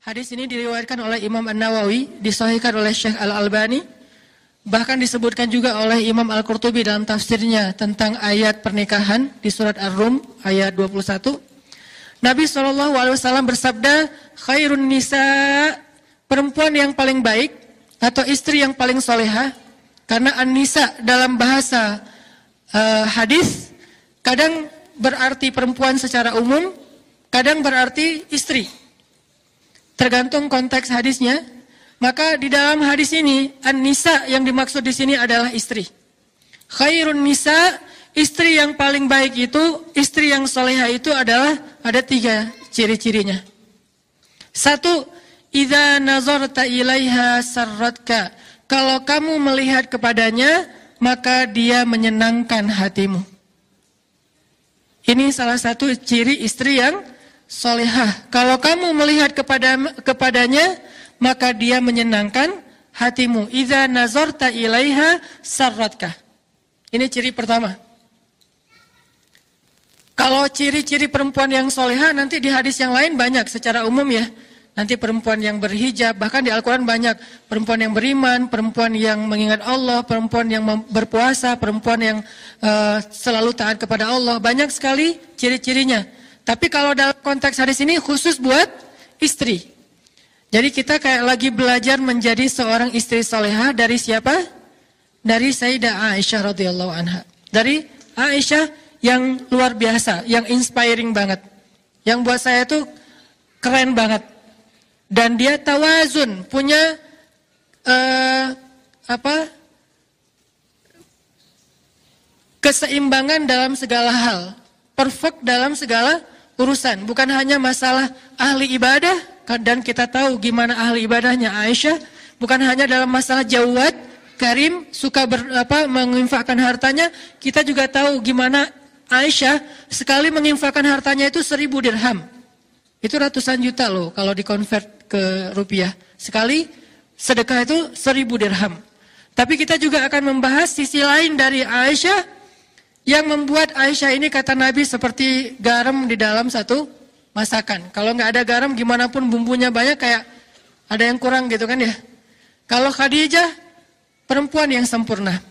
Hadis ini diriwayatkan oleh Imam An-Nawawi, disahihkan oleh Syekh Al-Albani, bahkan disebutkan juga oleh Imam Al-Qurtubi dalam tafsirnya tentang ayat pernikahan di surat Ar-Rum ayat 21. Nabi SAW bersabda, khairun nisa, perempuan yang paling baik atau istri yang paling solehah. Karena an-nisa dalam bahasa hadis kadang berarti perempuan secara umum, kadang berarti istri. Tergantung konteks hadisnya. Maka di dalam hadis ini an-nisa yang dimaksud di sini adalah istri. Khairun nisa, istri yang paling baik itu, istri yang solehah itu adalah ada 3 ciri-cirinya. 1, idza nazarta ilaiha sarratka. Kalau kamu melihat kepadanya, maka dia menyenangkan hatimu. Ini salah satu ciri istri yang solehah. Kalau kamu melihat kepadanya, maka dia menyenangkan hatimu. Idza nazarta ilaiha sarratka. Ini ciri pertama. Kalau ciri-ciri perempuan yang solehah nanti di hadis yang lain banyak secara umum ya. Nanti perempuan yang berhijab, bahkan di Al-Quran banyak. Perempuan yang beriman, perempuan yang mengingat Allah, perempuan yang berpuasa, perempuan yang selalu taat kepada Allah. Banyak sekali ciri-cirinya. Tapi kalau dalam konteks hadis ini khusus buat istri. Jadi kita kayak lagi belajar menjadi seorang istri solehah dari siapa? Dari Sayyidah Aisyah radhiyallahu anha. Dari Aisyah yang luar biasa, yang inspiring banget. Yang buat saya tuh keren banget. Dan dia tawazun, punya keseimbangan dalam segala hal. Perfect dalam segala urusan. Bukan hanya masalah ahli ibadah, dan kita tahu gimana ahli ibadahnya Aisyah. Bukan hanya dalam masalah jawad, karim, suka menginfakkan hartanya. Kita juga tahu gimana Aisyah sekali menginfakkan hartanya itu 1000 dirham. Itu ratusan juta loh kalau dikonvert ke rupiah. Sekali sedekah itu 1000 dirham. Tapi kita juga akan membahas sisi lain dari Aisyah yang membuat Aisyah ini kata Nabi seperti garam di dalam satu masakan. Kalau nggak ada garam gimana pun bumbunya banyak kayak ada yang kurang gitu kan ya. Kalau Khadijah perempuan yang sempurna.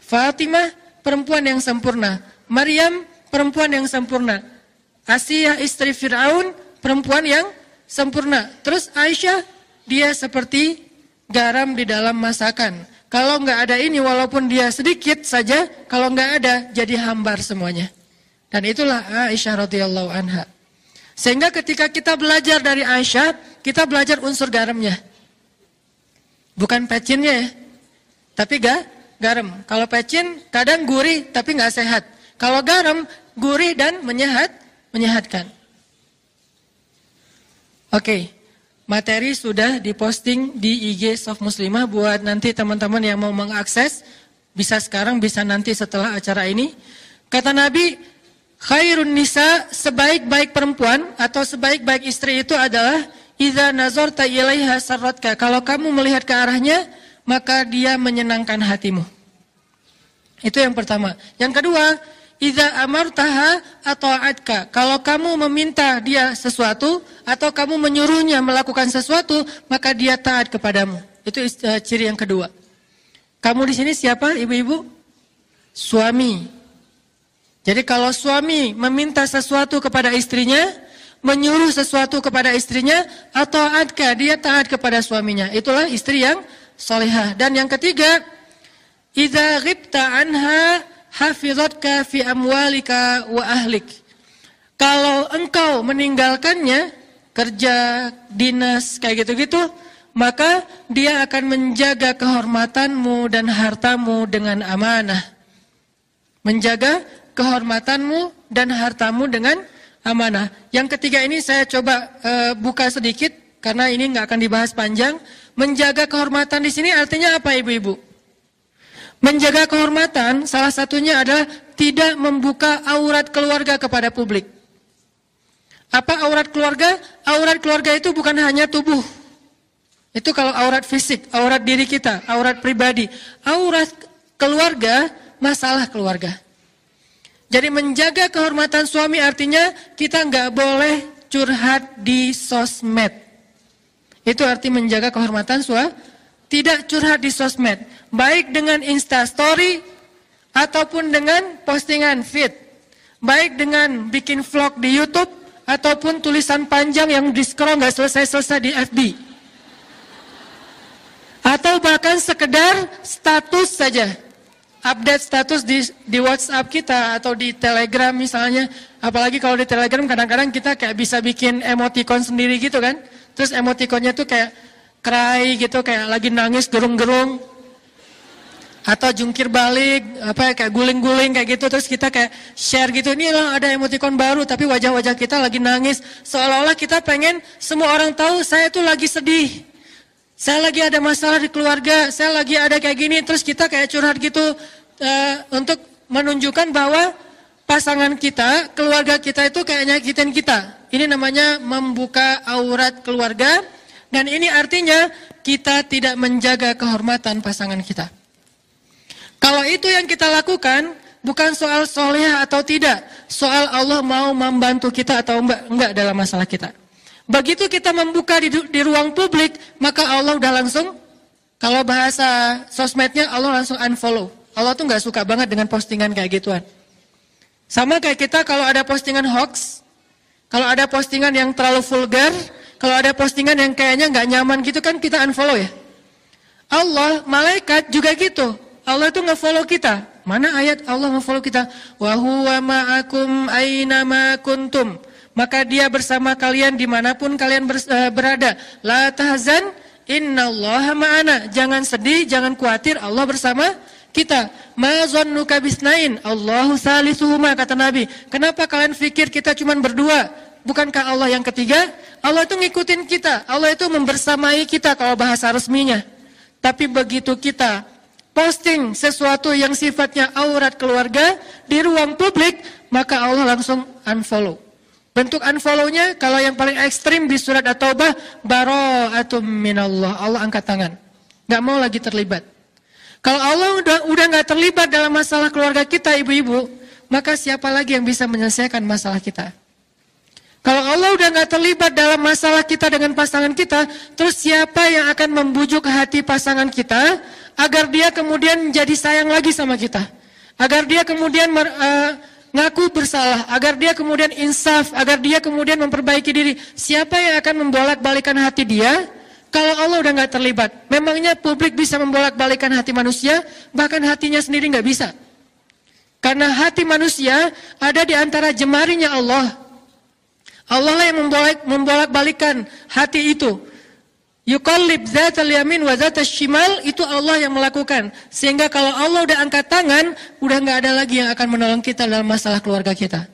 Fatimah perempuan yang sempurna. Maryam perempuan yang sempurna. Asiyah istri Fir'aun perempuan yang sempurna. Terus Aisyah, dia seperti garam di dalam masakan. Kalau nggak ada ini, walaupun dia sedikit saja, kalau nggak ada, jadi hambar semuanya. Dan itulah Aisyah radhiyallahu anha. Sehingga ketika kita belajar dari Aisyah, kita belajar unsur garamnya. Bukan pecinnya ya, tapi garam. Kalau pecin, kadang gurih, tapi nggak sehat. Kalau garam, gurih dan menyehatkan. Oke, materi sudah diposting di IG Soft Muslimah buat nanti teman-teman yang mau mengakses. Bisa sekarang, bisa nanti setelah acara ini. Kata Nabi, khairun nisa, sebaik-baik perempuan atau sebaik-baik istri itu adalah idza nazarta ilaiha sarratka. Kalau kamu melihat ke arahnya, maka dia menyenangkan hatimu. Itu yang pertama. Yang kedua, idza amartaha ata'atka. Kalau kamu meminta dia sesuatu atau kamu menyuruhnya melakukan sesuatu, maka dia taat kepadamu. Itu ciri yang kedua. Kamu di sini siapa, ibu-ibu? Suami. Jadi kalau suami meminta sesuatu kepada istrinya, menyuruh sesuatu kepada istrinya, ata'atka, dia taat kepada suaminya. Itulah istri yang solehah. Dan yang ketiga, idza ghibta anha hafizatka fi amwalika wa ahlik. Kalau engkau meninggalkannya, kerja, dinas, kayak gitu-gitu, maka dia akan menjaga kehormatanmu dan hartamu dengan amanah. Menjaga kehormatanmu dan hartamu dengan amanah. Yang ketiga ini saya coba buka sedikit, karena ini nggak akan dibahas panjang. Menjaga kehormatan di sini artinya apa, ibu-ibu? Menjaga kehormatan salah satunya adalah tidak membuka aurat keluarga kepada publik. Apa aurat keluarga? Aurat keluarga itu bukan hanya tubuh. Itu kalau aurat fisik, aurat diri kita, aurat pribadi. Aurat keluarga, masalah keluarga. Jadi menjaga kehormatan suami artinya kita nggak boleh curhat di sosmed. Itu arti menjaga kehormatan tidak curhat di sosmed, baik dengan Instastory ataupun dengan postingan feed, baik dengan bikin vlog di YouTube ataupun tulisan panjang yang di-scroll nggak selesai-selesai di FB. Atau bahkan sekedar status saja. Update status di WhatsApp kita atau di Telegram misalnya. Apalagi kalau di Telegram kadang-kadang kita kayak bisa bikin emoticon sendiri gitu kan. Terus emoticonnya tuh kayak cry gitu, kayak lagi nangis gerung-gerung. Atau jungkir balik, kayak guling-guling kayak gitu. Terus kita kayak share gitu, ini loh ada emoticon baru tapi wajah-wajah kita lagi nangis. Seolah-olah kita pengen semua orang tahu saya tuh lagi sedih. Saya lagi ada masalah di keluarga, saya lagi ada kayak gini, terus kita kayak curhat gitu untuk menunjukkan bahwa pasangan kita, keluarga kita itu kayak nyakitin kita. Ini namanya membuka aurat keluarga dan ini artinya kita tidak menjaga kehormatan pasangan kita. Kalau itu yang kita lakukan, bukan soal soleh atau tidak, soal Allah mau membantu kita atau enggak dalam masalah kita. Begitu kita membuka di ruang publik, maka Allah udah langsung, kalau bahasa sosmednya Allah langsung unfollow. Allah tuh gak suka banget dengan postingan kayak gituan. Sama kayak kita kalau ada postingan hoax, kalau ada postingan yang terlalu vulgar, kalau ada postingan yang kayaknya gak nyaman gitu kan kita unfollow ya. Allah, malaikat juga gitu. Allah tuh nge-follow kita. Mana ayat Allah nge-follow kita? Wa huwa ma'akum aina ma kuntum. Maka dia bersama kalian dimanapun kalian berada. La tahzan innallaha ma'ana. Jangan sedih, jangan khawatir, Allah bersama kita. Ma zannuka bisnain, Allahu salisuhuma, kata Nabi. Kenapa kalian pikir kita cuma berdua? Bukankah Allah yang ketiga? Allah itu ngikutin kita. Allah itu membersamai kita kalau bahasa resminya. Tapi begitu kita posting sesuatu yang sifatnya aurat keluarga di ruang publik, maka Allah langsung unfollow. Bentuk unfollow-nya kalau yang paling ekstrim di surat At-Taubah, bara'atum minallah, Allah angkat tangan. Gak mau lagi terlibat. Kalau Allah udah gak terlibat dalam masalah keluarga kita, ibu-ibu, maka siapa lagi yang bisa menyelesaikan masalah kita? Kalau Allah udah gak terlibat dalam masalah kita dengan pasangan kita, terus siapa yang akan membujuk hati pasangan kita agar dia kemudian jadi sayang lagi sama kita? Agar dia kemudian ngaku bersalah, agar dia kemudian insaf, agar dia kemudian memperbaiki diri. Siapa yang akan membolak-balikan hati dia kalau Allah udah gak terlibat? Memangnya publik bisa membolak-balikan hati manusia, bahkan hatinya sendiri gak bisa. Karena hati manusia ada di antara jemarinya Allah. Allah lah yang membolak-balikan hati itu. Yuqallib zatal yamin wa zatal shimal, itu Allah yang melakukan. Sehingga kalau Allah udah angkat tangan, udah gak ada lagi yang akan menolong kita dalam masalah keluarga kita.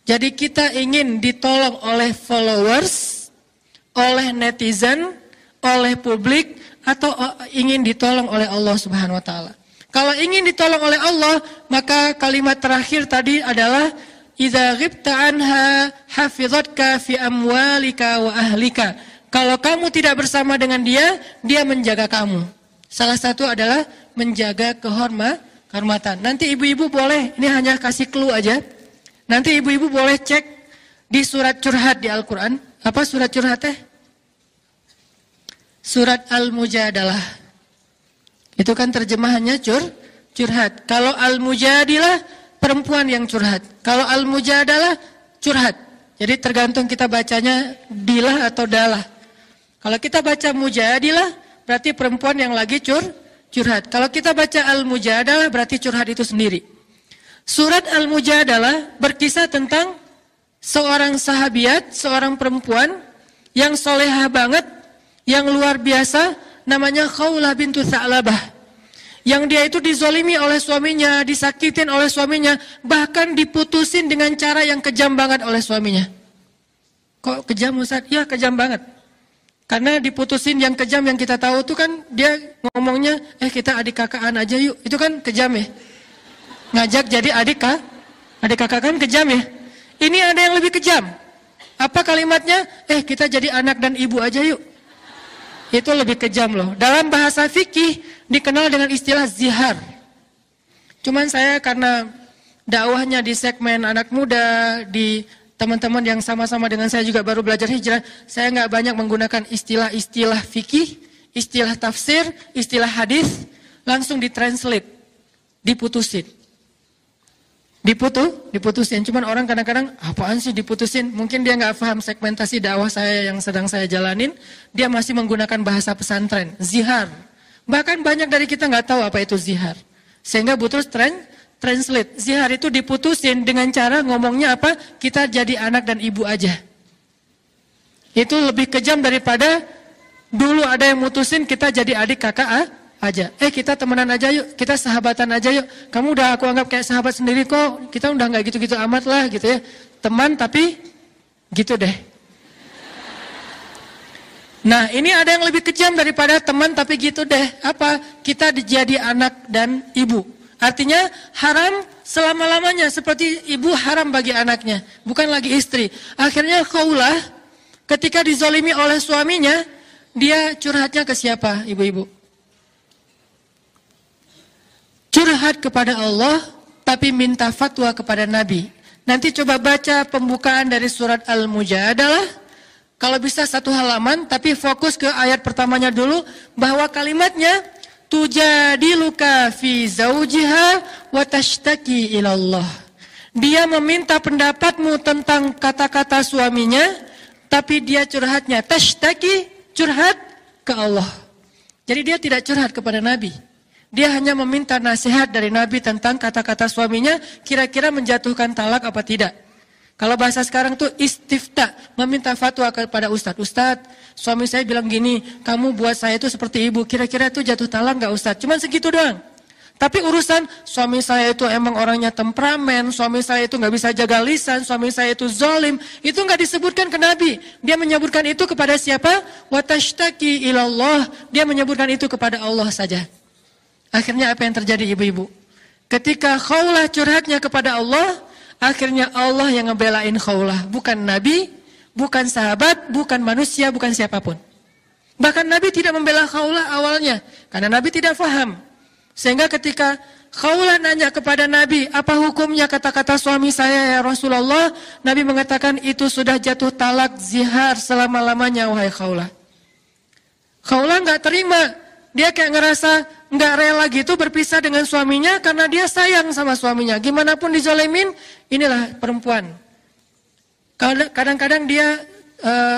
Jadi kita ingin ditolong oleh followers, oleh netizen, oleh publik, atau ingin ditolong oleh Allah Subhanahu wa taala. Kalau ingin ditolong oleh Allah, maka kalimat terakhir tadi adalah idza ghibta anha hafizatka fi amwalika wa ahlika. Kalau kamu tidak bersama dengan dia, dia menjaga kamu. Salah satu adalah menjaga kehormatan. Nanti ibu-ibu boleh, ini hanya kasih clue aja. Nanti ibu-ibu boleh cek di surat curhat di Al-Quran. Apa surat curhat teh? Surat Al-Mujadalah. Itu kan terjemahannya curhat. Kalau Al-Mujadilah, perempuan yang curhat. Kalau Al-Mujadalah, curhat. Jadi tergantung kita bacanya dilah atau dalah. Kalau kita baca mujadilah, berarti perempuan yang lagi curhat. Kalau kita baca al-mujadalah, berarti curhat itu sendiri. Surat al-mujadalah berkisah tentang seorang sahabiat, seorang perempuan yang solehah banget, yang luar biasa, namanya Khawlah bintu Tha'labah. Yang dia itu dizolimi oleh suaminya, disakitin oleh suaminya, bahkan diputusin dengan cara yang kejam banget oleh suaminya. Kok kejam Ustaz? Ya kejam banget. Karena diputusin yang kejam yang kita tahu itu kan dia ngomongnya, kita adik kakaan aja yuk. Itu kan kejam ya. Ngajak jadi adik kakak kan kejam ya. Ini ada yang lebih kejam. Apa kalimatnya? Kita jadi anak dan ibu aja yuk. Itu lebih kejam loh. Dalam bahasa fikih dikenal dengan istilah zihar. Cuman saya karena dakwahnya di segmen anak muda, di teman-teman yang sama-sama dengan saya juga baru belajar hijrah, saya nggak banyak menggunakan istilah-istilah fikih, istilah tafsir, istilah hadis, langsung ditranslate, diputusin. Diputusin. Cuman orang kadang-kadang, apaan sih diputusin? Mungkin dia nggak paham segmentasi dakwah saya yang sedang saya jalanin, dia masih menggunakan bahasa pesantren, zihar. Bahkan banyak dari kita nggak tahu apa itu zihar. Sehingga butuh translate. Zihar itu diputusin dengan cara ngomongnya apa? Kita jadi anak dan ibu aja. Itu lebih kejam daripada dulu ada yang mutusin kita jadi adik kakak aja. Kita temenan aja yuk, kita sahabatan aja yuk. Kamu udah aku anggap kayak sahabat sendiri kok. Kita udah nggak gitu-gitu amat lah gitu ya. Teman tapi gitu deh. Nah, ini ada yang lebih kejam daripada teman tapi gitu deh. Apa? Kita jadi anak dan ibu. Artinya haram selama-lamanya, seperti ibu haram bagi anaknya, bukan lagi istri. Akhirnya Khawlah ketika dizolimi oleh suaminya, dia curhatnya ke siapa, ibu-ibu? Curhat kepada Allah, tapi minta fatwa kepada Nabi. Nanti coba baca pembukaan dari surat Al-Mujadalah. Kalau bisa 1 halaman, tapi fokus ke ayat pertamanya dulu, bahwa kalimatnya tujadiluka fi zaujiha wa tashtaki ilallah. Dia meminta pendapatmu tentang kata-kata suaminya, tapi dia curhatnya tashtaki, curhat ke Allah. Jadi dia tidak curhat kepada Nabi. Dia hanya meminta nasihat dari Nabi tentang kata-kata suaminya, kira-kira menjatuhkan talak apa tidak. Kalau bahasa sekarang tuh istifta, meminta fatwa kepada Ustadz. Ustadz, suami saya bilang gini, kamu buat saya itu seperti ibu, kira-kira itu jatuh talak gak Ustadz? Cuman segitu doang. Tapi urusan suami saya itu emang orangnya temperamen, suami saya itu gak bisa jaga lisan, suami saya itu zalim, itu gak disebutkan ke Nabi. Dia menyebutkan itu kepada siapa? Wa tashtaki ilallah. Dia menyebutkan itu kepada Allah saja. Akhirnya apa yang terjadi ibu-ibu? Ketika Khawlah curhatnya kepada Allah, akhirnya Allah yang ngebelain Khawlah, bukan Nabi, bukan sahabat, bukan manusia, bukan siapapun. Bahkan Nabi tidak membela Khawlah awalnya, karena Nabi tidak faham. Sehingga ketika Khawlah nanya kepada Nabi, apa hukumnya kata-kata suami saya ya Rasulullah? Nabi mengatakan itu sudah jatuh talak zihar selama-lamanya wahai Khawlah. Khawlah gak terima, dia kayak ngerasa nggak rela gitu berpisah dengan suaminya karena dia sayang sama suaminya. Gimana pun dizolimin, inilah perempuan. Kadang-kadang dia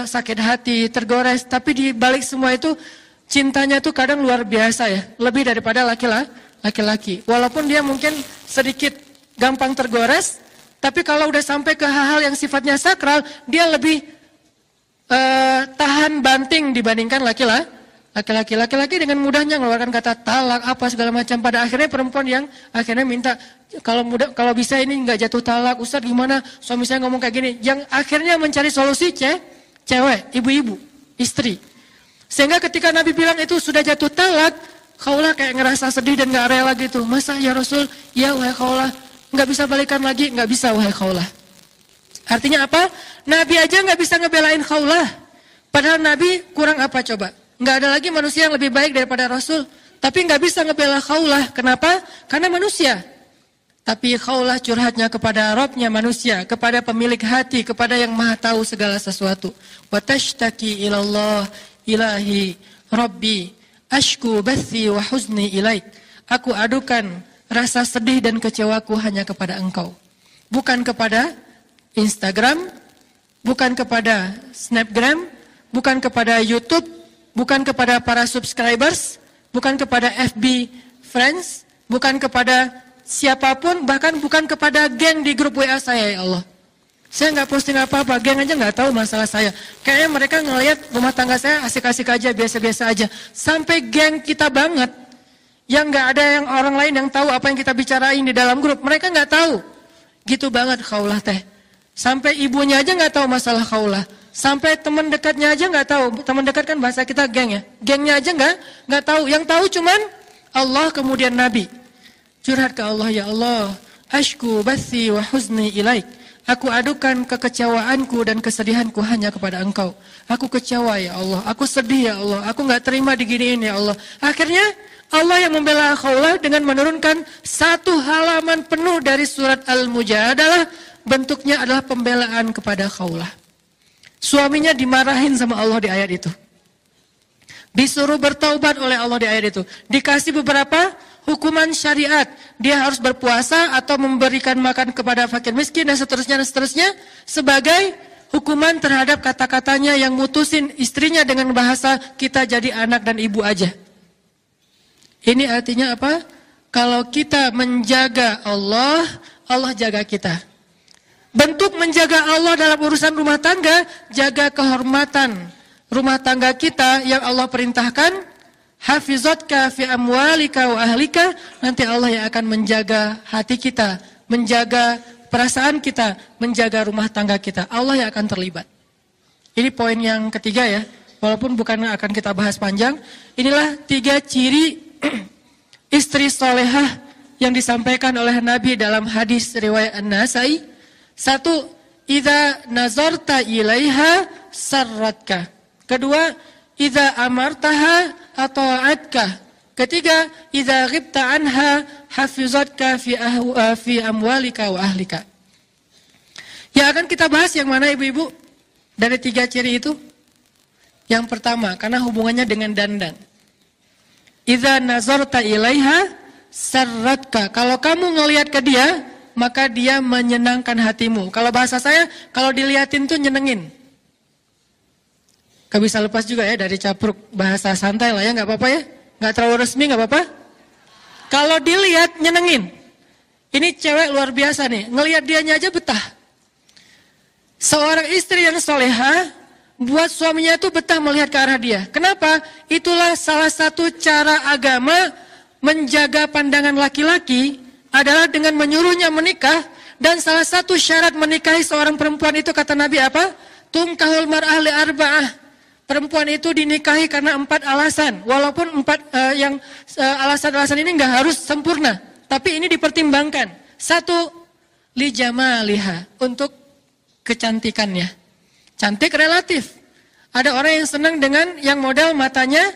sakit hati, tergores, tapi di balik semua itu cintanya tuh kadang luar biasa ya, lebih daripada laki-laki. Walaupun dia mungkin sedikit gampang tergores, tapi kalau udah sampai ke hal-hal yang sifatnya sakral, dia lebih tahan banting dibandingkan laki-laki. Laki-laki dengan mudahnya mengeluarkan kata talak apa segala macam. Pada akhirnya perempuan yang akhirnya minta kalau bisa ini nggak jatuh talak, Ustaz gimana? Suami saya ngomong kayak gini. Yang akhirnya mencari solusi cewek, ibu-ibu, istri. Sehingga ketika Nabi bilang itu sudah jatuh talak, Khawlah kayak ngerasa sedih dan nggak rela gitu. Masa ya Rasul? Ya wahai Khawlah, nggak bisa balikan lagi? Nggak bisa wahai Khawlah. Artinya apa? Nabi aja nggak bisa ngebelain Khawlah. Padahal Nabi kurang apa coba? Nggak ada lagi manusia yang lebih baik daripada Rasul. Tapi nggak bisa ngebela Khawlah. Kenapa? Karena manusia. Tapi Khawlah curhatnya kepada Rabbnya manusia, kepada pemilik hati, kepada yang maha tahu segala sesuatu. Wa tashtaki ilallah ilahi Rabbi ashku bathi wa huzni ilaik. Aku adukan rasa sedih dan kecewaku hanya kepada engkau. Bukan kepada Instagram, bukan kepada Snapgram, bukan kepada YouTube, bukan kepada para subscribers, bukan kepada FB friends, bukan kepada siapapun, bahkan bukan kepada geng di grup WA saya ya Allah. Saya nggak posting apa-apa, geng aja nggak tahu masalah saya. Kayaknya mereka ngelihat rumah tangga saya asik-asik aja, biasa-biasa aja. Sampai geng kita banget, yang nggak ada yang orang lain yang tahu apa yang kita bicarain di dalam grup. Mereka nggak tahu. Gitu banget Khawlah teh. Sampai ibunya aja nggak tahu masalah Khawlah. Sampai teman dekatnya aja nggak tahu. Teman dekat kan bahasa kita geng ya. Gengnya aja nggak tahu. Yang tahu cuman Allah kemudian Nabi. Curhat ke Allah, ya Allah, ashku bathi wa huzni ilaik. Aku adukan kekecewaanku dan kesedihanku hanya kepada Engkau. Aku kecewa ya Allah. Aku sedih ya Allah. Aku nggak terima diginiin ya Allah. Akhirnya Allah yang membela Khawlah dengan menurunkan 1 halaman penuh dari surat Al-Mujadalah bentuknya adalah pembelaan kepada Khawlah. Suaminya dimarahin sama Allah di ayat itu. Disuruh bertaubat oleh Allah di ayat itu. Dikasih beberapa hukuman syariat. Dia harus berpuasa atau memberikan makan kepada fakir miskin dan seterusnya sebagai hukuman terhadap kata-katanya yang mutusin istrinya dengan bahasa kita jadi anak dan ibu aja. Ini artinya apa? Kalau kita menjaga Allah, Allah jaga kita. Bentuk menjaga Allah dalam urusan rumah tangga, jaga kehormatan rumah tangga kita yang Allah perintahkan. Hafizatka fi amwalika wa ahlika, nanti Allah yang akan menjaga hati kita, menjaga perasaan kita, menjaga rumah tangga kita. Allah yang akan terlibat. Ini poin yang ketiga ya, walaupun bukan akan kita bahas panjang. Inilah 3 ciri istri solehah yang disampaikan oleh Nabi dalam hadis riwayat An-Nasai. 1, idza nazarta ilaiha sarratka. Kedua, idza amartaha ata'atka. Ketiga, idza ghibta anha hafizatka fi amwalika wa ahlika. Yang akan kita bahas yang mana ibu-ibu? Dari 3 ciri itu. Yang pertama, karena hubungannya dengan dandan. Idza nazarta ilaiha sarratka. Kalau kamu ngelihat ke dia, maka dia menyenangkan hatimu. Kalau bahasa saya, kalau dilihatin tuh nyenengin. Gak bisa lepas juga ya dari capruk bahasa santai lah ya, gak apa-apa ya. Gak terlalu resmi gak apa-apa. Kalau dilihat nyenengin. Ini cewek luar biasa nih, ngelihat dianya aja betah. Seorang istri yang soleha buat suaminya itu betah melihat ke arah dia. Kenapa? Itulah salah satu cara agama menjaga pandangan laki-laki adalah dengan menyuruhnya menikah. Dan salah satu syarat menikahi seorang perempuan itu kata Nabi apa? Tunkahul mar'ah li arba'ah. Perempuan itu dinikahi karena 4 alasan. Walaupun 4 alasan-alasan ini nggak harus sempurna, tapi ini dipertimbangkan. 1, li jamaliha, untuk kecantikannya. Cantik relatif. Ada orang yang senang dengan yang model matanya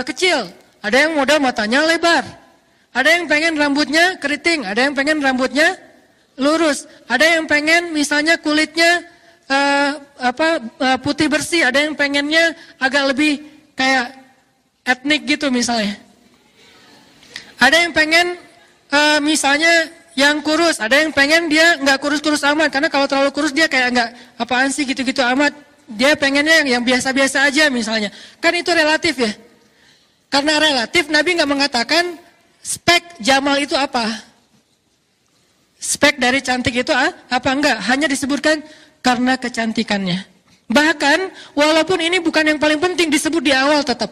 kecil, ada yang model matanya lebar, ada yang pengen rambutnya keriting, ada yang pengen rambutnya lurus, ada yang pengen misalnya kulitnya putih bersih, ada yang pengennya agak lebih kayak etnik gitu misalnya. Ada yang pengen misalnya yang kurus, ada yang pengen dia nggak kurus-kurus amat, karena kalau terlalu kurus dia kayak nggak apaan sih gitu-gitu amat. Dia pengennya yang biasa-biasa aja misalnya. Kan itu relatif ya. Karena relatif, Nabi nggak mengatakan spek Jamal itu apa. Spek dari cantik itu apa enggak, hanya disebutkan karena kecantikannya. Bahkan walaupun ini bukan yang paling penting disebut di awal tetap.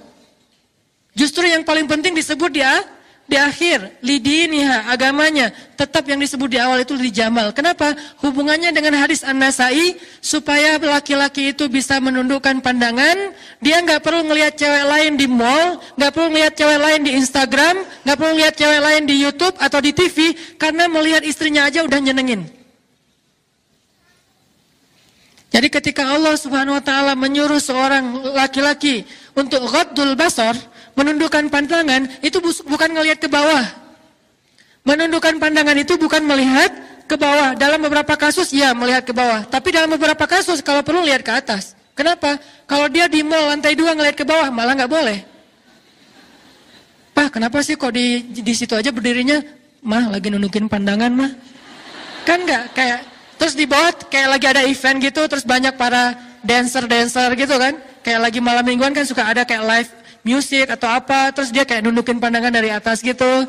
Justru yang paling penting disebut di akhir, lidiniha, agamanya. Tetap yang disebut di awal itu di Jamal. Kenapa? Hubungannya dengan hadis An-Nasai, supaya laki-laki itu bisa menundukkan pandangan. Dia nggak perlu ngelihat cewek lain di mall, nggak perlu ngelihat cewek lain di Instagram, nggak perlu ngelihat cewek lain di YouTube atau di TV, karena melihat istrinya aja udah nyenengin. Jadi ketika Allah Subhanahu wa taala menyuruh seorang laki-laki untuk ghaddul basar, menundukkan pandangan, itu bukan ngelihat ke bawah. Menundukkan pandangan itu bukan melihat ke bawah. Dalam beberapa kasus ya melihat ke bawah, tapi dalam beberapa kasus kalau perlu lihat ke atas. Kenapa? Kalau dia di mall lantai 2 ngelihat ke bawah malah nggak boleh. Pak, kenapa sih kok di situ aja berdirinya? Mah lagi nundukin pandangan mah. Kan nggak kayak terus di bawah kayak lagi ada event gitu, terus banyak para dancer gitu kan. Kayak lagi malam mingguan kan suka ada kayak live music atau apa, terus dia kayak nundukin pandangan dari atas gitu.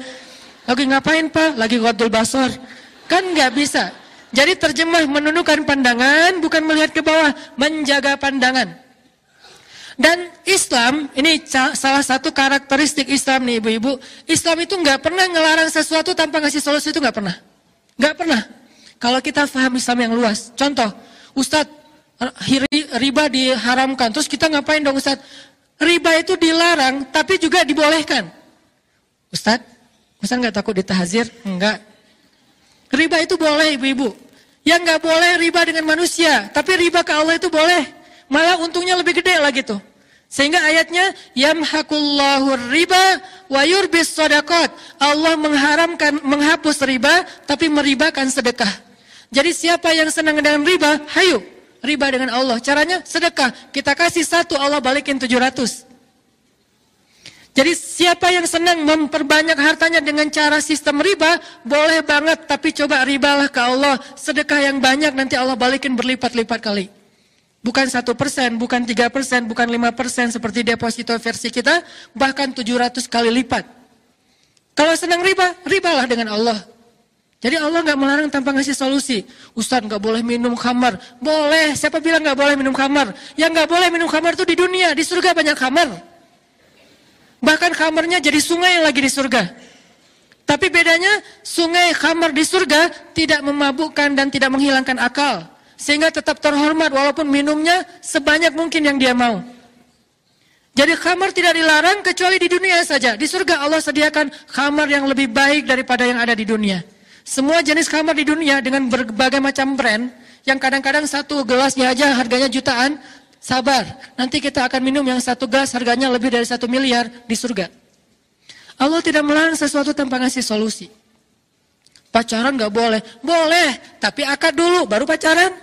Lagi ngapain Pak? Lagi ghaddul basar. Kan nggak bisa. Jadi terjemah menundukkan pandangan bukan melihat ke bawah, menjaga pandangan. Dan Islam, ini salah satu karakteristik Islam nih ibu-ibu. Islam itu nggak pernah ngelarang sesuatu tanpa ngasih solusi, itu nggak pernah. Nggak pernah. Kalau kita paham Islam yang luas. Contoh, Ustadz, riba diharamkan. Terus kita ngapain dong Ustadz? Riba itu dilarang, tapi juga dibolehkan. Ustadz nggak takut ditahzir? Enggak. Riba itu boleh ibu-ibu. Yang nggak boleh riba dengan manusia, tapi riba ke Allah itu boleh. Malah untungnya lebih gede lah gitu. Sehingga ayatnya, yamhaqullahu riba wa yurbis shadaqat. Allah menghapus riba, tapi meribakan sedekah. Jadi siapa yang senang dengan riba, hayu, riba dengan Allah. Caranya sedekah, kita kasih 1, Allah balikin 700. Jadi siapa yang senang memperbanyak hartanya dengan cara sistem riba, boleh banget, tapi coba ribalah ke Allah. Sedekah yang banyak nanti Allah balikin berlipat-lipat kali. Bukan 1%, bukan 3%, bukan 5% seperti deposito versi kita, bahkan 700 kali lipat. Kalau senang riba, ribalah dengan Allah. Jadi Allah nggak melarang tanpa ngasih solusi. Ustaz nggak boleh minum khamar. Boleh, siapa bilang nggak boleh minum khamar? Yang nggak boleh minum khamar itu di dunia, di surga banyak khamar. Bahkan khamarnya jadi sungai lagi di surga. Tapi bedanya sungai khamar di surga tidak memabukkan dan tidak menghilangkan akal. Sehingga tetap terhormat walaupun minumnya sebanyak mungkin yang dia mau. Jadi khamar tidak dilarang kecuali di dunia saja. Di surga Allah sediakan khamar yang lebih baik daripada yang ada di dunia. Semua jenis khamar di dunia dengan berbagai macam brand. Yang kadang-kadang satu gelasnya aja harganya jutaan. Sabar, nanti kita akan minum yang 1 gelas harganya lebih dari 1 miliar di surga. Allah tidak melarang sesuatu tanpa ngasih solusi. Pacaran gak boleh. Boleh, tapi akad dulu, baru pacaran.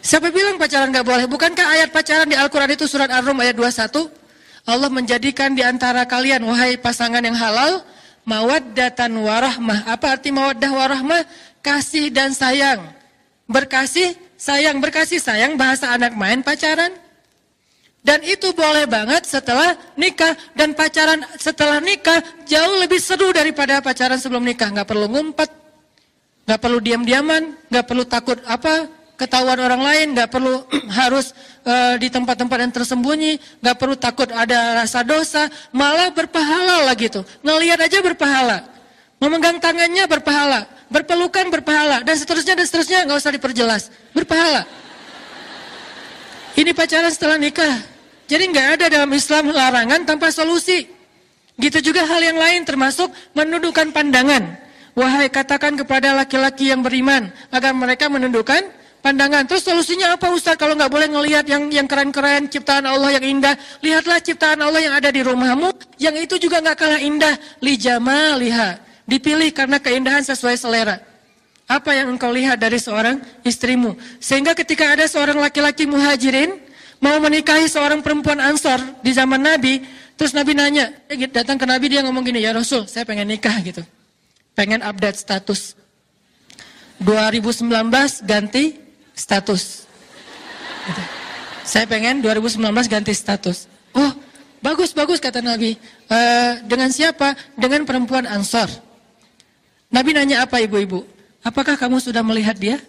Siapa bilang pacaran gak boleh? Bukankah ayat pacaran di Al-Quran itu surat Ar-Rum ayat 21? Allah menjadikan di antara kalian, wahai pasangan yang halal, mawaddatan warahmah. Apa arti mawaddah warahmah? Kasih dan sayang. Berkasih sayang, bahasa anak main pacaran. Dan itu boleh banget setelah nikah. Dan pacaran setelah nikah jauh lebih seru daripada pacaran sebelum nikah. Gak perlu ngumpet, gak perlu diam-diaman, gak perlu takut ketahuan orang lain, gak perlu harus di tempat-tempat yang tersembunyi, gak perlu takut ada rasa dosa, malah berpahala lah gitu. Ngelihat aja berpahala, memegang tangannya berpahala, berpelukan berpahala, dan seterusnya nggak usah diperjelas, berpahala. Ini pacaran setelah nikah. Jadi nggak ada dalam Islam larangan tanpa solusi. Gitu juga hal yang lain termasuk menundukkan pandangan. Wahai katakan kepada laki-laki yang beriman agar mereka menundukkan pandangan. Terus solusinya apa Ustaz? Kalau nggak boleh ngelihat yang keren-keren, ciptaan Allah yang indah, lihatlah ciptaan Allah yang ada di rumahmu, yang itu juga nggak kalah indah. Li jamaliha, dipilih karena keindahan sesuai selera. Apa yang engkau lihat dari seorang istrimu? Sehingga ketika ada seorang laki-laki muhajirin mau menikahi seorang perempuan Ansor di zaman Nabi, terus Nabi nanya, datang ke Nabi, dia ngomong gini, ya Rasul, saya pengen nikah gitu. Pengen update status. 2019 ganti status. Gitu. Saya pengen 2019 ganti status. Oh, bagus kata Nabi. Dengan siapa? Dengan perempuan Ansor. Nabi nanya apa ibu-ibu? Apakah kamu sudah melihat dia?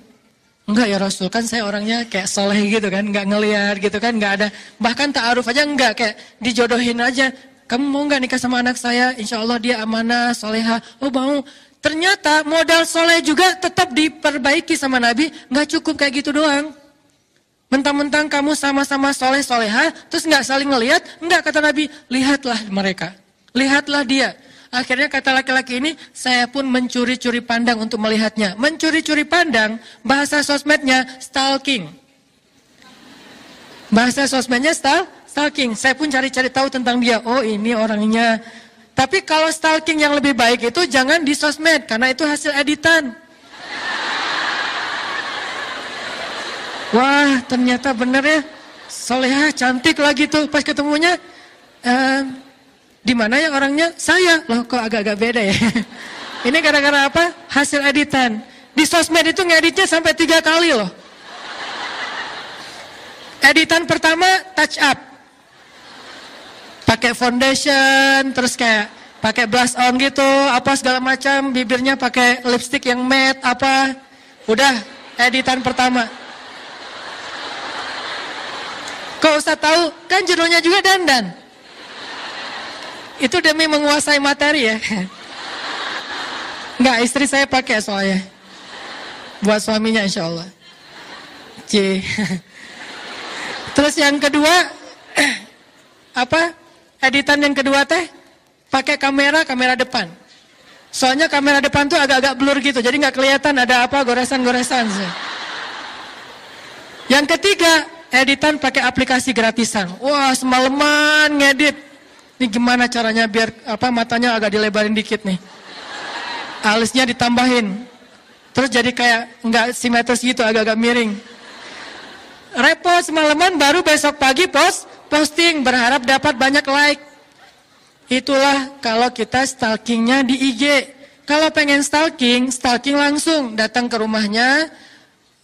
Enggak ya Rasul, kan saya orangnya kayak soleh gitu kan, enggak ngelihat gitu kan, enggak ada. Bahkan ta'aruf aja enggak, kayak dijodohin aja. Kamu mau enggak nikah sama anak saya? Insya Allah dia amanah, soleha. Oh mau. Ternyata modal soleh juga tetap diperbaiki sama Nabi, enggak cukup kayak gitu doang. Mentang-mentang kamu sama-sama soleh soleha, terus enggak saling ngelihat, enggak kata Nabi, lihatlah mereka, lihatlah dia. Akhirnya kata laki-laki ini, saya pun mencuri-curi pandang untuk melihatnya. Mencuri-curi pandang, bahasa sosmednya stalking. Bahasa sosmednya stalking. Saya pun cari-cari tahu tentang dia. Oh ini orangnya. Tapi kalau stalking yang lebih baik itu jangan di sosmed, karena itu hasil editan. Wah ternyata bener ya, soleha cantik lagi tuh pas ketemunya. Di mana yang orangnya? Saya. Loh kok agak-agak beda ya. Ini gara-gara apa? Hasil editan. Di sosmed itu ngeditnya sampai 3 kali loh. Editan pertama touch up. Pakai foundation, terus kayak pakai blush on gitu, apa segala macam, bibirnya pakai lipstick yang matte apa. Udah, editan pertama. Kok Ustaz tahu? Kan judulnya juga dandan. Itu demi menguasai materi ya. Enggak, istri saya pakai soalnya. Buat suaminya insya Allah. Terus yang kedua, apa? Editan yang kedua teh, pakai kamera depan. Soalnya kamera depan tuh agak-agak blur gitu, jadi nggak kelihatan ada apa goresan-goresan. Yang ketiga, editan pakai aplikasi gratisan. Wah, semalaman ngedit. Ini gimana caranya biar matanya agak dilebarin dikit nih. Alisnya ditambahin. Terus jadi kayak nggak simetris gitu, agak-agak miring. Repot semalaman, baru besok pagi posting, berharap dapat banyak like. Itulah kalau kita stalkingnya di IG. Kalau pengen stalking langsung, datang ke rumahnya.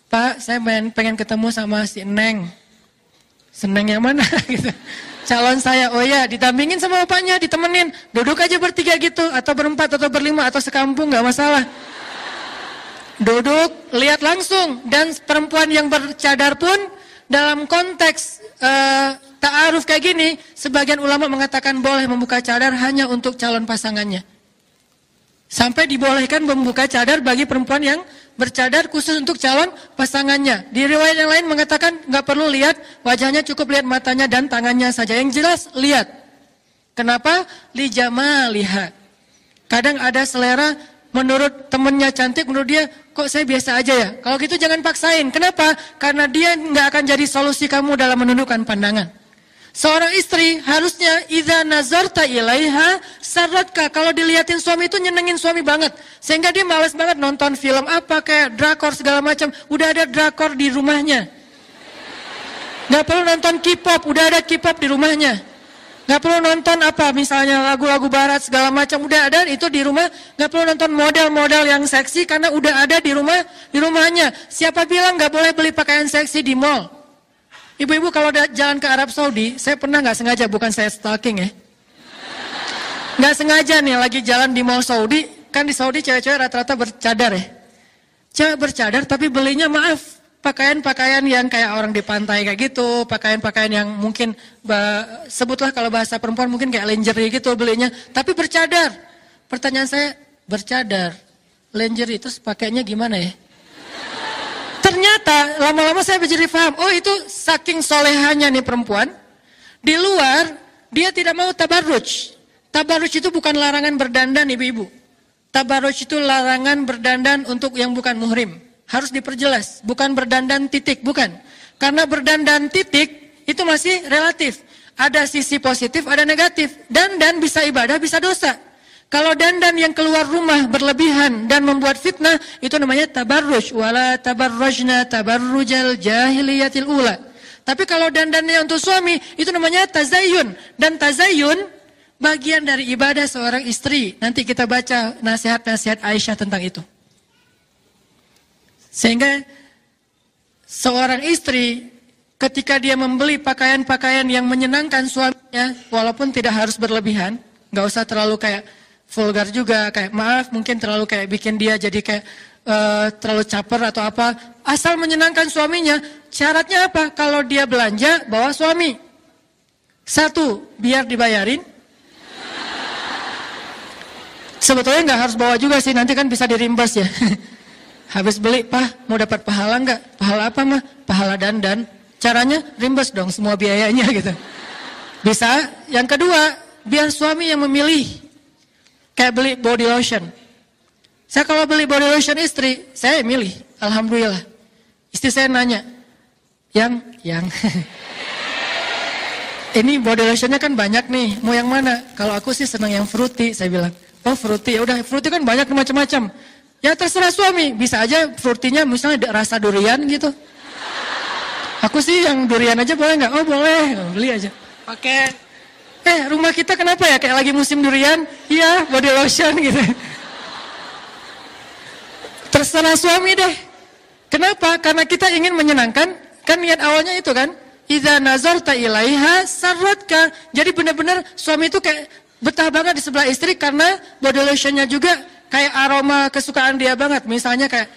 Pak, saya pengen ketemu sama si Neng. Seneng yang mana? Gitu. Calon saya, oh ya, ditampingin sama bapaknya, ditemenin. Duduk aja bertiga gitu, atau berempat, atau berlima, atau sekampung, gak masalah. Duduk, lihat langsung. Dan perempuan yang bercadar pun, dalam konteks ta'aruf kayak gini, sebagian ulama mengatakan boleh membuka cadar hanya untuk calon pasangannya. Sampai dibolehkan membuka cadar bagi perempuan yang bercadar khusus untuk calon pasangannya. Di riwayat yang lain mengatakan nggak perlu lihat wajahnya, cukup lihat matanya dan tangannya saja. Yang jelas lihat. Kenapa? Li jamaliha. Kadang ada selera menurut temennya cantik, menurut dia kok saya biasa aja ya. Kalau gitu jangan paksain. Kenapa? Karena dia nggak akan jadi solusi kamu dalam menundukkan pandangan. Seorang istri harusnya idza nazarta ilaiha sarratka. Kalau dilihatin suami itu nyenengin suami banget. Sehingga dia malas banget nonton film apa kayak drakor segala macam. Udah ada drakor di rumahnya. Gak perlu nonton K-pop, udah ada K-pop di rumahnya. Gak perlu nonton apa misalnya lagu-lagu barat segala macam, udah ada itu di rumah. Gak perlu nonton model-model yang seksi karena udah ada di rumahnya. Siapa bilang gak boleh beli pakaian seksi di mall? Ibu-ibu kalau jalan ke Arab Saudi, saya pernah nggak sengaja, bukan saya stalking ya. Nggak sengaja nih lagi jalan di mall Saudi, kan di Saudi cewek-cewek rata-rata bercadar ya. Cewek bercadar tapi belinya maaf, pakaian-pakaian yang kayak orang di pantai kayak gitu, pakaian-pakaian yang mungkin, sebutlah kalau bahasa perempuan mungkin kayak lingerie gitu belinya, tapi bercadar. Pertanyaan saya, bercadar, lingerie itu pakainya gimana ya? Ternyata lama-lama saya menjadi paham, oh itu saking solehannya nih perempuan, di luar dia tidak mau tabarruj. Tabarruj itu bukan larangan berdandan ibu-ibu. Tabarruj itu larangan berdandan untuk yang bukan muhrim. Harus diperjelas, bukan berdandan titik, bukan. Karena berdandan titik itu masih relatif. Ada sisi positif, ada negatif. Dandan bisa ibadah, bisa dosa. Kalau dandan yang keluar rumah berlebihan dan membuat fitnah, itu namanya tabarruj. Wala tabarrujna tabarrujal jahiliyatil ula. Tapi kalau dandannya untuk suami, itu namanya tazayyun. Dan tazayyun bagian dari ibadah seorang istri. Nanti kita baca nasihat-nasihat Aisyah tentang itu. Sehingga seorang istri ketika dia membeli pakaian-pakaian yang menyenangkan suaminya, walaupun tidak harus berlebihan, nggak usah terlalu kayak vulgar juga, kayak maaf mungkin terlalu kayak bikin dia jadi kayak terlalu caper atau apa. Asal menyenangkan suaminya, syaratnya apa? Kalau dia belanja, bawa suami. Satu, biar dibayarin. Sebetulnya nggak harus bawa juga sih, nanti kan bisa dirimbas ya. Habis beli, Pak mau dapat pahala nggak? Pahala apa mah? Pahala dandan. Caranya rimbas dong semua biayanya gitu. Bisa. Yang kedua, biar suami yang memilih. Kayak beli body lotion. Saya kalau beli body lotion istri, saya milih. Alhamdulillah. Istri saya nanya, yang ini body lotionnya kan banyak nih, mau yang mana? Kalau aku sih senang yang fruity, saya bilang. Oh fruity, ya udah fruity kan banyak macam-macam. Ya terserah suami, bisa aja fruitynya misalnya rasa durian gitu. Aku sih yang durian aja boleh nggak? Oh boleh, beli aja. Pakai. Rumah kita kenapa ya kayak lagi musim durian? Iya, body lotion gitu. Terserah suami deh. Kenapa? Karena kita ingin menyenangkan. Kan niat awalnya itu kan. Idza nazarta ilaiha sarratka. Jadi benar-benar suami itu kayak betah banget di sebelah istri karena body lotionnya juga kayak aroma kesukaan dia banget. Misalnya kayak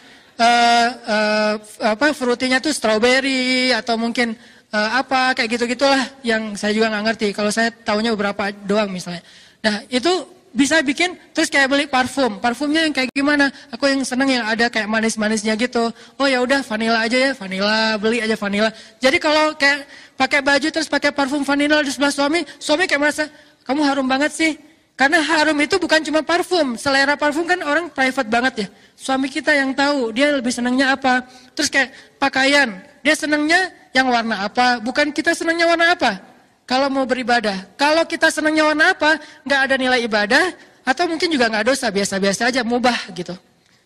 fruitinya tuh strawberry atau mungkin apa kayak gitu-gitulah yang saya juga nggak ngerti. Kalau saya taunya beberapa doang misalnya. Nah itu bisa bikin terus kayak beli parfum. Parfumnya yang kayak gimana? Aku yang seneng yang ada kayak manis-manisnya gitu. Oh ya udah vanilla aja ya, vanilla, beli aja vanilla. Jadi kalau kayak pakai baju terus pakai parfum vanilla di sebelah suami kayak merasa kamu harum banget sih. Karena harum itu bukan cuma parfum. Selera parfum kan orang private banget ya. Suami kita yang tahu dia lebih senangnya apa. Terus kayak pakaian, dia senangnya yang warna apa, bukan kita senangnya warna apa. Kalau mau beribadah, kalau kita senangnya warna apa, nggak ada nilai ibadah, atau mungkin juga nggak dosa, biasa-biasa aja, mubah gitu.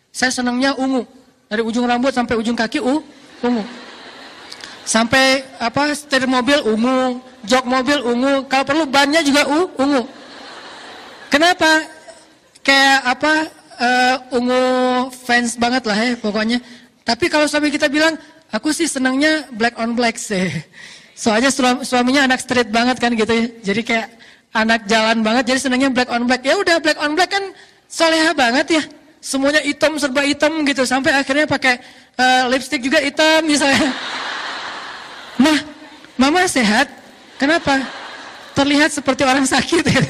Saya senangnya ungu, Dari ujung rambut sampai ujung kaki ungu. Sampai setir mobil ungu, jok mobil ungu, kalau perlu bannya juga ungu. Kenapa? Kayak ungu fans banget lah ya pokoknya. Tapi kalau suami kita bilang, aku sih senangnya black on black sih. Soalnya suaminya anak street banget kan gitu ya. Jadi kayak anak jalan banget, jadi senangnya black on black. Ya udah, black on black kan soleha banget ya. Semuanya hitam, serba hitam gitu. Sampai akhirnya pakai lipstick juga hitam misalnya. Nah, mama sehat. Kenapa? Terlihat seperti orang sakit ya.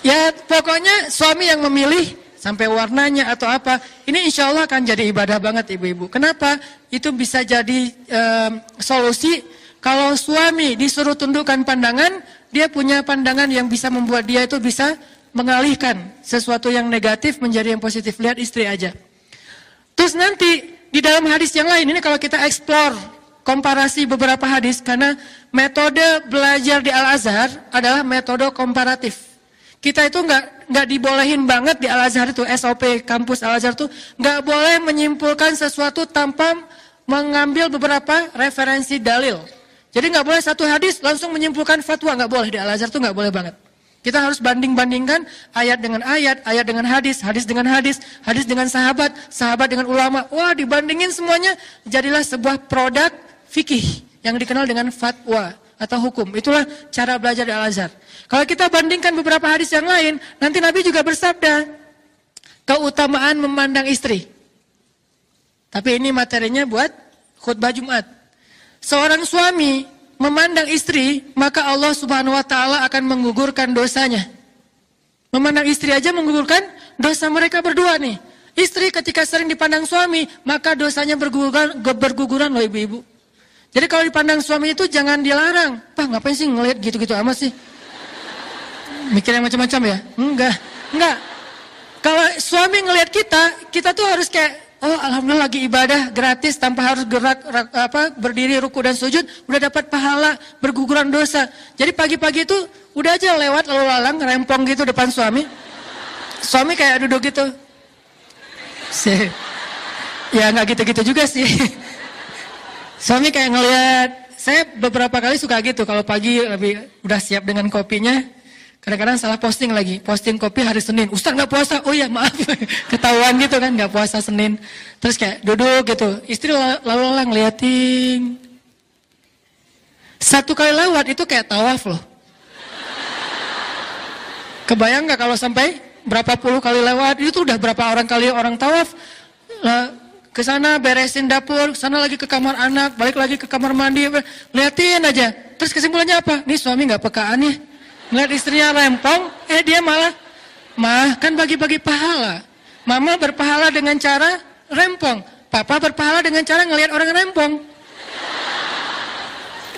Ya pokoknya suami yang memilih sampai warnanya atau apa, ini insya Allah akan jadi ibadah banget ibu-ibu. Kenapa? Itu bisa jadi solusi kalau suami disuruh tundukkan pandangan, dia punya pandangan yang bisa membuat dia itu bisa mengalihkan sesuatu yang negatif menjadi yang positif. Lihat istri aja. Terus nanti di dalam hadis yang lain, ini kalau kita explore, komparasi beberapa hadis, karena metode belajar di Al-Azhar adalah metode komparatif. Kita itu nggak dibolehin banget di Al-Azhar itu, SOP kampus Al-Azhar itu nggak boleh menyimpulkan sesuatu tanpa mengambil beberapa referensi dalil. Jadi nggak boleh satu hadis langsung menyimpulkan fatwa, nggak boleh di Al-Azhar itu, nggak boleh banget. Kita harus banding-bandingkan ayat dengan ayat, ayat dengan hadis, hadis dengan hadis, hadis dengan sahabat, sahabat dengan ulama. Wah, dibandingin semuanya, jadilah sebuah produk fikih yang dikenal dengan fatwa atau hukum. Itulah cara belajar di Al-Azhar. Kalau kita bandingkan beberapa hadis yang lain, nanti Nabi juga bersabda, keutamaan memandang istri. Tapi ini materinya buat khutbah Jumat. Seorang suami memandang istri, maka Allah Subhanahu wa taala akan menggugurkan dosanya. Memandang istri aja menggugurkan dosa mereka berdua nih. Istri ketika sering dipandang suami, maka dosanya berguguran loh ibu-ibu. Jadi kalau dipandang suami itu jangan dilarang. Pak, ngapain sih ngelihat gitu-gitu amat sih? Mikir yang macam-macam ya? Enggak. Kalau suami ngelihat kita tuh harus kayak, oh alhamdulillah lagi ibadah gratis tanpa harus berdiri ruku dan sujud, udah dapat pahala, berguguran dosa. Jadi pagi-pagi itu udah aja lewat lalu lalang rempong gitu depan suami. Suami kayak duduk gitu. Ya nggak gitu-gitu juga sih. Suami kayak ngelihat, saya beberapa kali suka gitu kalau pagi lebih udah siap dengan kopinya. Kadang-kadang salah posting lagi, posting kopi hari Senin. Ustaz nggak puasa, oh ya maaf, ketahuan gitu kan nggak puasa Senin. Terus kayak duduk gitu, istri lalu ngeliatin. Satu kali lewat itu kayak tawaf loh. Kebayang nggak kalau sampai berapa puluh kali lewat, itu udah berapa orang tawaf. Ke sana beresin dapur, sana lagi ke kamar anak, balik lagi ke kamar mandi, liatin aja. Terus kesimpulannya apa? Nih suami nggak pekaan nih. Lihat istrinya rempong, dia malah, kan bagi-bagi pahala. Mama berpahala dengan cara rempong, papa berpahala dengan cara ngelihat orang rempong.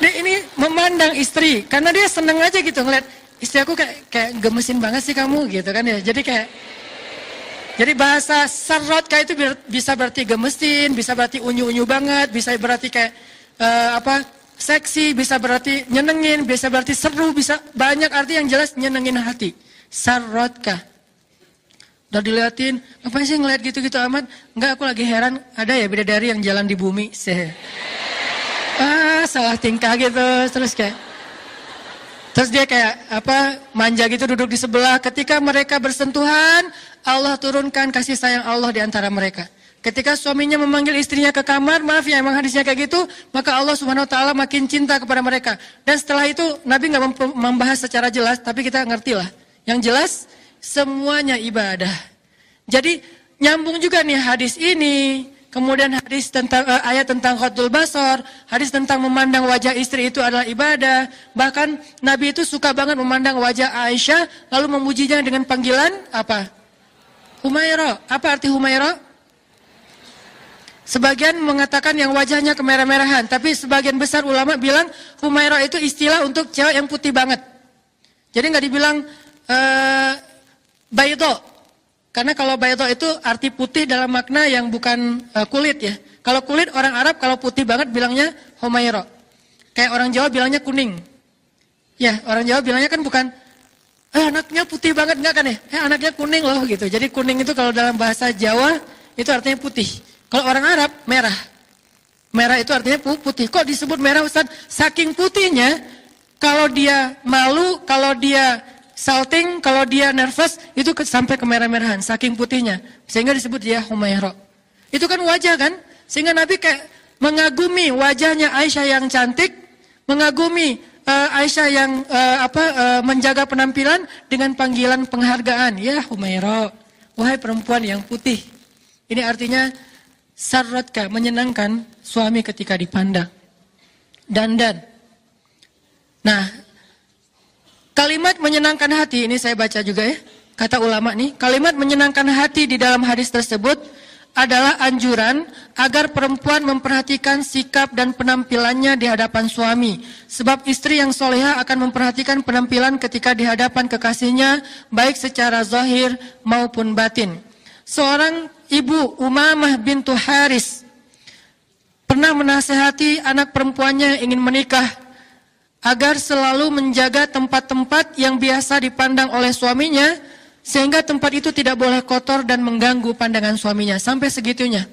Dia ini memandang istri, karena dia seneng aja gitu ngelihat istri aku kayak gemesin banget sih kamu gitu kan ya. Jadi bahasa serot kayak itu bisa berarti gemesin, bisa berarti unyu-unyu banget, bisa berarti kayak seksi, bisa berarti nyenengin, bisa berarti seru, bisa banyak arti yang jelas nyenengin hati. Sarotkah? Udah diliatin, apa sih ngeliat gitu-gitu amat? Enggak, aku lagi heran, ada ya bidadari yang jalan di bumi. Salah tingkah gitu, terus dia kayak manja gitu duduk di sebelah. Ketika mereka bersentuhan, Allah turunkan kasih sayang Allah di antara mereka. Ketika suaminya memanggil istrinya ke kamar, maaf ya emang hadisnya kayak gitu, maka Allah Subhanahu wa taala makin cinta kepada mereka. Dan setelah itu Nabi nggak membahas secara jelas, tapi kita ngerti lah. Yang jelas semuanya ibadah. Jadi nyambung juga nih hadis ini, kemudian hadis tentang ayat tentang ghadul basar, hadis tentang memandang wajah istri itu adalah ibadah. Bahkan Nabi itu suka banget memandang wajah Aisyah, lalu memujinya dengan panggilan apa? Humaira. Apa arti Humaira? Sebagian mengatakan yang wajahnya kemerah-merahan, tapi sebagian besar ulama bilang Humaira itu istilah untuk cewek yang putih banget. Jadi nggak dibilang baydo, karena kalau baydo itu arti putih dalam makna yang bukan kulit ya. Kalau kulit orang Arab kalau putih banget bilangnya Humaira. Kayak orang Jawa bilangnya kuning. Ya orang Jawa bilangnya kan bukan anaknya putih banget, enggak kan ya? Anaknya kuning loh gitu. Jadi kuning itu kalau dalam bahasa Jawa itu artinya putih. Kalau orang Arab, merah. Merah itu artinya putih. Kok disebut merah Ustaz? Saking putihnya, kalau dia malu, kalau dia salting, kalau dia nervous, itu sampai kemerah-merahan, saking putihnya. Sehingga disebut dia Humaira. Itu kan wajah kan? Sehingga Nabi kayak mengagumi wajahnya Aisyah yang cantik, mengagumi Aisyah yang menjaga penampilan dengan panggilan penghargaan. Ya Humaira, wahai perempuan yang putih. Ini artinya sarratka, menyenangkan suami ketika dipandang. Dandan. Nah, kalimat menyenangkan hati, ini saya baca juga ya. Kata ulama nih, kalimat menyenangkan hati di dalam hadis tersebut adalah anjuran agar perempuan memperhatikan sikap dan penampilannya di hadapan suami. Sebab istri yang soleha akan memperhatikan penampilan ketika di hadapan kekasihnya, baik secara zahir maupun batin. Seorang ibu, Umamah bintu Haris, pernah menasihati anak perempuannya yang ingin menikah agar selalu menjaga tempat-tempat yang biasa dipandang oleh suaminya, sehingga tempat itu tidak boleh kotor dan mengganggu pandangan suaminya. Sampai segitunya.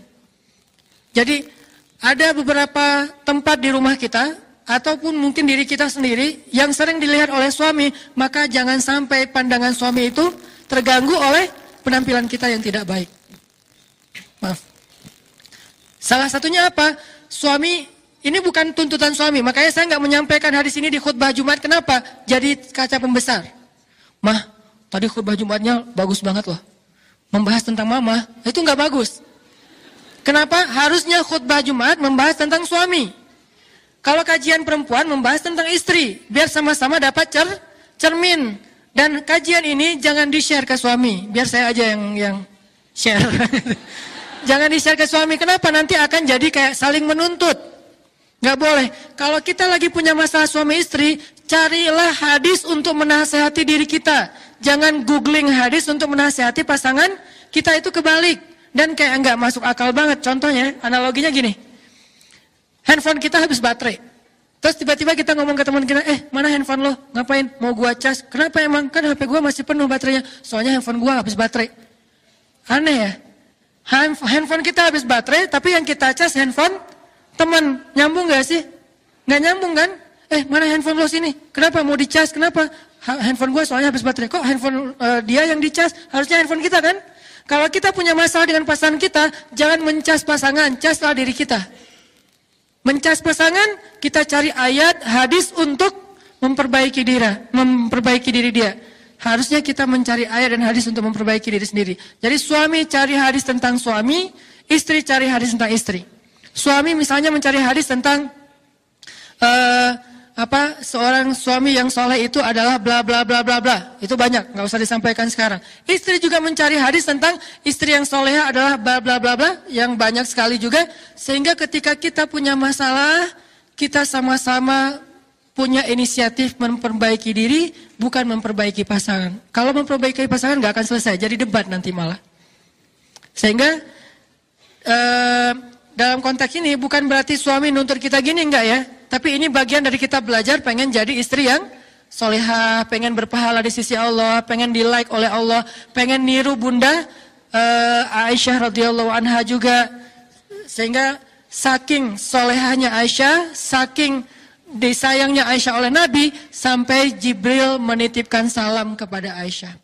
Jadi ada beberapa tempat di rumah kita, ataupun mungkin diri kita sendiri, yang sering dilihat oleh suami, maka jangan sampai pandangan suami itu terganggu oleh penampilan kita yang tidak baik. Maaf. Salah satunya apa? Suami, ini bukan tuntutan suami, makanya saya nggak menyampaikan hadis ini di khutbah Jumat. Kenapa? Jadi kaca pembesar. Mah, tadi khutbah Jumatnya bagus banget loh. Membahas tentang mama, itu nggak bagus. Kenapa? Harusnya khutbah Jumat membahas tentang suami. Kalau kajian perempuan membahas tentang istri, biar sama-sama dapat cermin. Dan kajian ini jangan di-share ke suami, biar saya aja yang share. Jangan di-share ke suami, kenapa? Nanti akan jadi kayak saling menuntut. Nggak boleh. Kalau kita lagi punya masalah suami istri, carilah hadis untuk menasehati diri kita. Jangan googling hadis untuk menasehati pasangan kita, itu kebalik. Dan kayak nggak masuk akal banget. Contohnya, analoginya gini. Handphone kita habis baterai. Terus tiba-tiba kita ngomong ke teman kita, mana handphone lo? Ngapain? Mau gua cas? Kenapa emang? Kan HP gua masih penuh baterainya. Soalnya handphone gua habis baterai. Aneh ya? Handphone kita habis baterai, tapi yang kita cas handphone teman. Nyambung gak sih? Nggak nyambung kan? Mana handphone lo sini? Kenapa mau dicas? Kenapa? Handphone gua soalnya habis baterai. Kok handphone dia yang dicas? Harusnya handphone kita kan? Kalau kita punya masalah dengan pasangan kita, jangan mencas pasangan, caslah diri kita. Mencas pasangan, kita cari ayat, hadis untuk memperbaiki diri dia. Harusnya kita mencari ayat dan hadis untuk memperbaiki diri sendiri. Jadi suami cari hadis tentang suami, istri cari hadis tentang istri. Suami misalnya mencari hadis tentang seorang suami yang soleh itu adalah bla bla bla bla bla. Itu banyak, nggak usah disampaikan sekarang. Istri juga mencari hadis tentang istri yang soleha adalah bla bla bla bla, yang banyak sekali juga. Sehingga ketika kita punya masalah, kita sama-sama punya inisiatif memperbaiki diri, bukan memperbaiki pasangan. Kalau memperbaiki pasangan nggak akan selesai, jadi debat nanti malah. Sehingga dalam konteks ini bukan berarti suami nuntut kita gini, enggak ya. Tapi ini bagian dari kita belajar pengen jadi istri yang solehah, pengen berpahala di sisi Allah, pengen di-like oleh Allah, pengen niru bunda Aisyah radhiyallahu anha juga. Sehingga saking solehahnya Aisyah, saking disayangnya Aisyah oleh Nabi, sampai Jibril menitipkan salam kepada Aisyah.